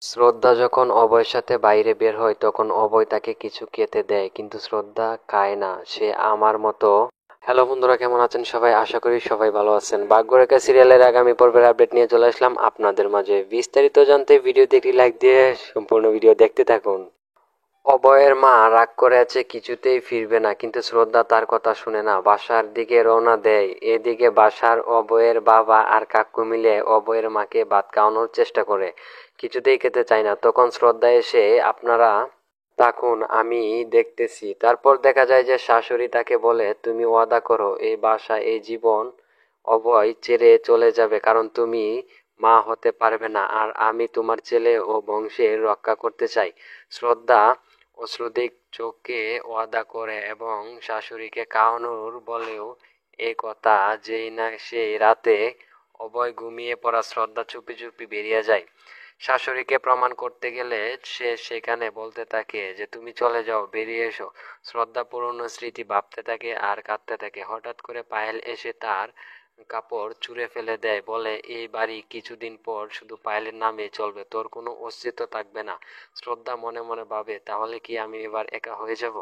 শ্রদ্ধা যখন অভয়ের সাথে বাইরে বের হয় তখন অভয় তাকে কিছু খেতে দেয়, কিন্তু শ্রদ্ধা খায় না। সে আমার মতো। হ্যালো বন্ধুরা, কেমন আছেন সবাই? আশা করি সবাই ভালো আছেন। ভাগ্যরেখা সিরিয়ালের আগামী পর্বের আপডেট নিয়ে চলে আসলাম আপনাদের মাঝে। বিস্তারিত জানতে ভিডিওতে একটি লাইক দিয়ে সম্পূর্ণ ভিডিও দেখতে থাকুন। অভয়ের মা রাগ করে আছে, কিছুতেই ফিরবে না, কিন্তু শ্রদ্ধা তার কথা শুনে না, বাসার দিকে রওনা দেয়। এদিকে বাসার অভয়ের বাবা আর কাকু মিলে অভয়ের মাকে ভাত খাওয়ানোর চেষ্টা করে, কিছুতেই খেতে চায় না। তখন শ্রদ্ধা এসে, আপনারা থাকুন, আমি দেখতেছি। তারপর দেখা যায় যে শাশুড়ি তাকে বলে, তুমি ওয়াদা করো এই বাসা এই জীবন অভয় ছেড়ে চলে যাবে, কারণ তুমি মা হতে পারবে না, আর আমি তোমার ছেলে ও বংশের রক্ষা করতে চাই। শ্রদ্ধা অশ্রুদিক চোখে ওয়াদা করে এবং শাশুড়িকে খাওয়ানোর বলেও এ কথা। যেই না সেই রাতে অভয় ঘুমিয়ে পড়া শ্রদ্ধা চুপি চুপি বেরিয়ে যায় শাশুড়িকে প্রমাণ করতে গেলে। সে সেখানে বলতে থাকে যে তুমি চলে যাও, বেরিয়ে এসো। শ্রদ্ধা পুরনো স্মৃতি ভাবতে থাকে আর কাঁদতে থাকে। হঠাৎ করে পায়েল এসে তার কাপড় ছুঁড়ে ফেলে দেয়, বলে এই বাড়ি কিছুদিন পর শুধু পায়েলের নামে চলবে, তোর কোনো অস্তিত্ব থাকবে না। শ্রদ্ধা মনে মনে ভাবে, তাহলে কি আমি এবার একা হয়ে যাব?